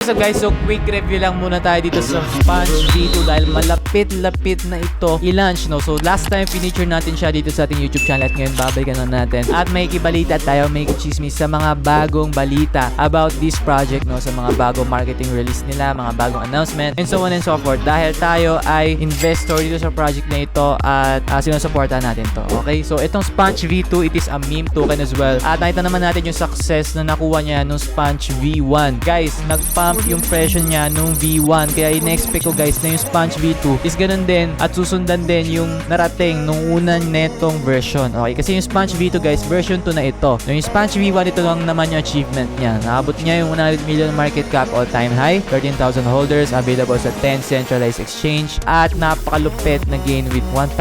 So guys, so quick review lang muna tayo dito sa Sponge V2 dahil malapit-lapit na ito i-launch, no? So last time feature natin siya dito sa ating YouTube channel at ngayon babalikan na natin. At may kibalita tayo, may chismis sa mga bagong balita about this project, no? Sa mga bagong marketing release nila, mga bagong announcement, and so on and so forth. Dahil tayo ay investor dito sa project na ito at sinusuportahan natin to. Okay? So itong Sponge V2, it is a meme token as well. At nakita naman natin yung success na nakuha niya nung Sponge V1. Guys, nag-pump yung presyo niya nung V1. Kaya in-expect ko guys na yung Sponge V2 is ganun din at susundan din yung narating nung unang netong version. Okay, kasi yung Sponge V2 guys, version 2 na ito. Yung Sponge V1, ito lang naman yung achievement niya. Nakabot niya yung 100 million market cap all-time high, 13,000 holders, available sa 10 centralized exchange, at napakalupit na gain with 1,000%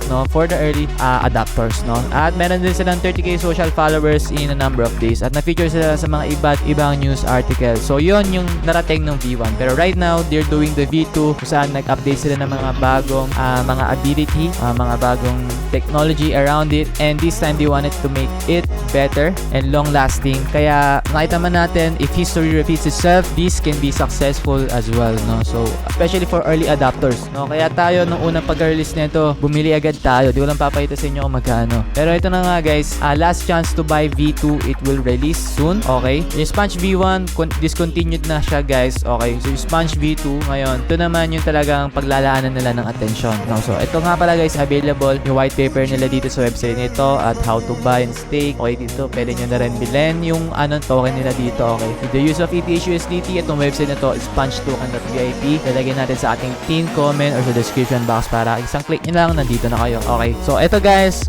no, for the early adopters. No? At meron din silang 30k social followers in a number of days at na-feature sila sa mga iba't ibang news articles. So yun yung narating ng V1. Pero right now, they're doing the V2 kung saan nag-update sila ng mga bagong mga ability, mga bagong technology around it, and this time they wanted to make it better and long-lasting. Kaya nakita man natin, if history repeats itself, this can be successful as well. No? So, especially for early adopters. No? Kaya tayo, nung unang pag-release nito, bumili agad tayo. Di ko lang papakita sa inyo kung magkano. Pero ito na nga guys, last chance to buy V2, it will release soon. Okay? Yung Sponge V1, discontinued na siya guys. Okay, so yung Sponge V2 ngayon, ito naman yung talagang paglalaanan nila ng attention. No? So ito nga pala guys, available yung white paper nila dito sa website nito at how to buy and stake. Okay, dito pwede nyo na rin bilhin yung token nila dito. Okay, with the use of ETH/USDT, itong website na to is spongetoken.vip. Lalagyan natin sa ating pinned comment or sa description box para isang click nyo lang, nandito na kayo. Okay, so ito guys,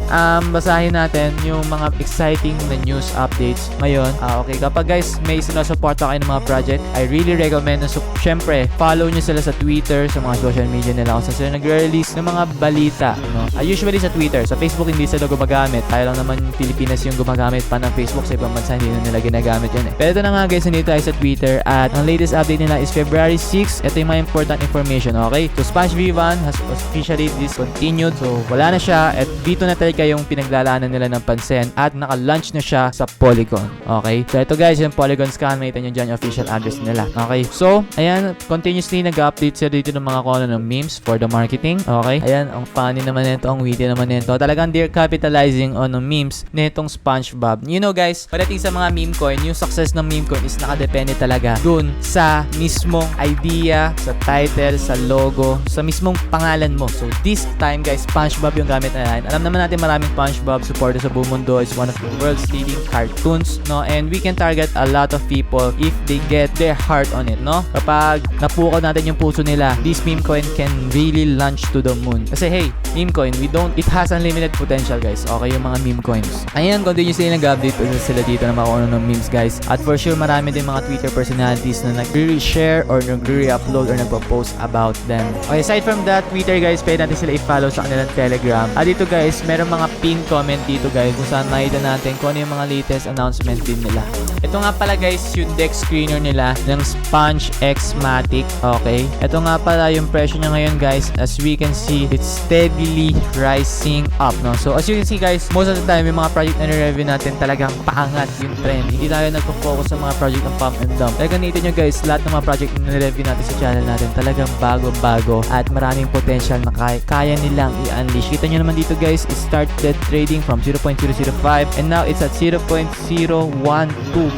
basahin natin yung mga exciting na news updates ngayon. Okay, kapag guys may sinusuporta kayo ng mga project, I really recommend na syempre follow nyo sila sa Twitter, sa mga social media nila kung saan sila nagre-release ng mga balita, no? Usually sa Twitter, sa Facebook hindi sila gumagamit. Tayo lang naman Pilipinas yung gumagamit pa ng Facebook, sa ibang bansa hindi na nila ginagamit yan eh. Pero ito na nga guys, nandito tayo sa Twitter at ang latest update nila is February 6. Ito yung mga important information, okay? So Sponge V1 has officially discontinued, so wala na siya at V2 na talaga yung pinaglalaanan nila ng pansin at naka-launch na siya sa Polygon. Okay? So ito guys, yung Polygon scan, makita nyo dyan yung official address nila. Okay, so, ayan, continuously nag-update sila dito ng mga kono ng memes for the marketing. Okay, ayan, ang funny naman nito, ang witty naman nito. Talagang they're capitalizing on the memes nitong SpongeBob. You know guys, pagdating sa mga meme coin, yung success ng meme coin is nakadepende talaga dun sa mismong idea, sa title, sa logo, sa mismong pangalan mo. So, this time guys, SpongeBob yung gamit na yan. Alam naman natin maraming SpongeBob supported sa buong mundo. It's one of the world's leading cartoons, no? And we can target a lot of people if they get their heart on it, no? Kapag napukaw natin yung puso nila, this meme coin can really launch to the moon. Kasi hey, meme coin, it has unlimited potential guys. Okay, yung mga meme coins. Ayan, continuously nag-update sila dito na makuha ng memes guys. At for sure, marami din mga Twitter personalities na nag-re-share or nag-re-upload or nag-post about them. Okay, aside from that, Twitter guys, pwede natin sila i-follow sa kanilang Telegram. At dito guys, meron mga pin comment dito guys kung saan makita natin kung ano yung mga latest announcement din nila. Ito nga pala guys, yung deck screener nila ng Sponge X-Matic. Okay, ito nga pala yung presyo niya ngayon guys. As we can see, it's steadily rising up, no? So as you can see guys, most of the time yung mga project na review natin talagang paangat yung trend. Hindi tayo nagpo-focus sa mga project ng pump and dump. Talagang nakita nyo guys, lahat ng mga project na review natin sa channel natin talagang bago-bago at maraming potential na kaya nilang i-unleash. Kita nyo naman dito guys, it started trading from 0.005 and now it's at 0.012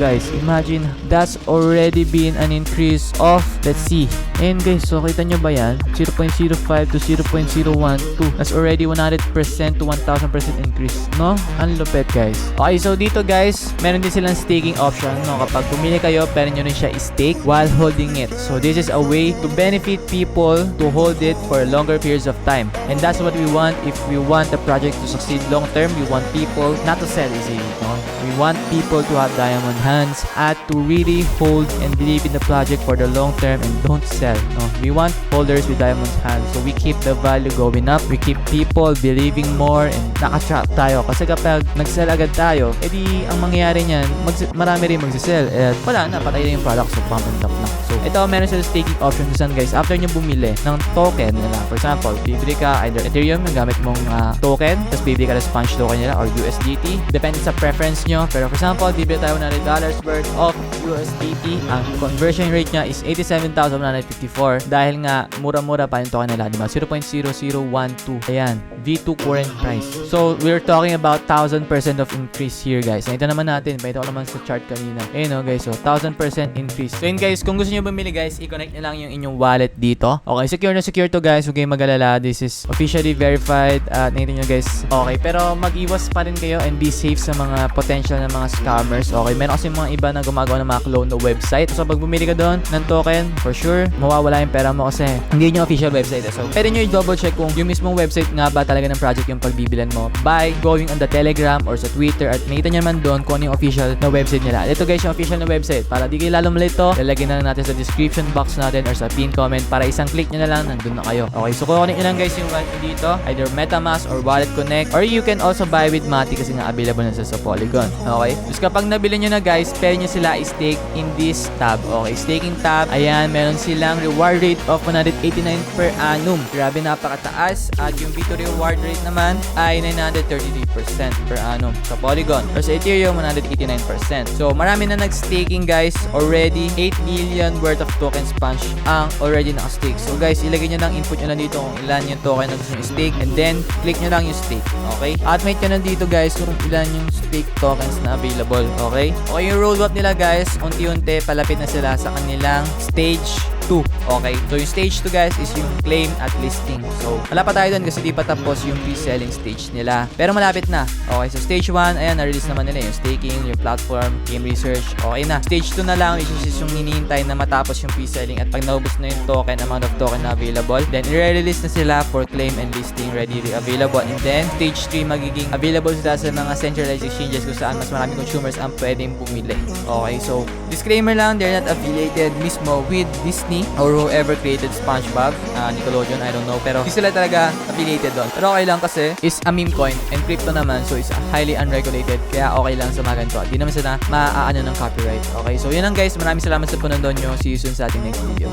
guys. Imagine, that's already been an increase of, let's see, and guys, so kita nyo ba yan? 0.05 to 0.012, that's already 100% to 1000% increase, no? Ang lupet guys. Okay, so dito guys, meron din silang staking option, no? Kapag pumili kayo, pwede nyo rin siya i-stake while holding it. So this is a way to benefit people to hold it for longer periods of time, and that's what we want. If we want the project to succeed long term, we want people not to sell easily, no? We want people to have diamond hands at to really hold and believe in the project for the long term and don't sell, no? We want holders with diamond hands, so we keep the value going up, we keep people believing more, and naka-trap tayo kasi kapag nag-sell agad tayo, edi ang mangyayari niyan, marami rin magsisell at wala na, patay na yung product, so pump and dump na. So ito, meron sila staking option dyan guys. After nyo bumili ng token nila, for example, bibili ka either Ethereum, gamit mong token, tapos bibili ka ng Sponge token nila or USDT, depende sa preference nyo. Pero for example, bibili tayo $100 worth of USDT. Ang conversion rate niya is 87,154 dahil nga mura-mura pa yung token nila, diba? 0.0012. Ayan, V2 current price. So, we're talking about 1,000% of increase here, guys. Nakita naman natin, pakita ko naman sa chart kanina. Ayun, no, guys, so 1,000% increase. So, yun, guys, kung gusto nyo bumili, guys, i-connect nyo lang yung inyong wallet dito. Okay, secure na secure to, guys. Huwag kayong mag-alala. This is officially verified. At nakita nyo, guys. Okay, pero mag-iwas pa rin kayo and be safe sa mga potential na mga scammers. Okay, meron kasi mga iba na gumagawa ng mga clone na website. So, pag bumili ka doon ng token, for sure, mawawala yung pera mo kasi hindi yung official website. So, pwede nyo i-double check kung yung mismong website nga ba talaga ng project yung pagbibilan mo by going on the Telegram or sa Twitter at makita nyo naman doon kung ano yung official na website nila. Ito, guys, yung official na website. Para di kayo lalo malito, lalagyan na lang natin sa description box natin or sa pin comment para isang click nyo na lang, nandun na kayo. Okay, so kukunin nyo lang, guys, yung wallet dito, either MetaMask or Wallet Connect, or you can also buy with Mati kasi nga available na sa Polygon. Okay, so kapag nabili nyo na, guys, pwede nyo sila i-stake in this tab. Okay, staking tab, ayan, meron silang reward rate of 189 per annum. Grabe, napakataas. At yung V2 reward rate naman ay 933% per annum sa Polygon. Or sa Ethereum, 189%. So, marami na nag-staking, guys. Already, 8 million worth of tokens punch ang already naka-stake. So, guys, ilagay nyo lang, input nyo lang dito kung ilan yung token na gusto nyo stake. And then, click nyo lang yung stake. Okay? At may nyo lang dito, guys, kung ilan yung stake tokens na available. Okay? Okay, yung roadmap nila, guys, unti-unti, palapit na sila sa kanilang stage 2. Okay? So, yung stage 2, guys, is yung claim at listing. So, wala pa tayo dun kasi di pa tapos yung pre-selling stage nila. Pero malapit na. Okay? So, stage 1, ayan, na-release naman nila yung staking, yung platform, game research. Okay na. Stage 2 na lang, which is yung hinihintay na matapos yung pre-selling at pag naubos na yung token, amount of token na available, then i-release na sila for claim and listing ready available. And then, stage 3, magiging available sila sa mga centralized exchanges kung saan mas maraming consumers ang pwedeng bumili. Okay? So, disclaimer lang, they're not affiliated mismo with Disney or whoever created SpongeBob, Nickelodeon, I don't know, pero hindi sila talaga affiliated doon. Pero okay lang kasi is a meme coin and crypto naman, so is highly unregulated, kaya okay lang sa mga ganito. Di naman sila maaano ng copyright. Okay, so yun lang, guys, maraming salamat sa punondon nyo. See you soon sa ating next video.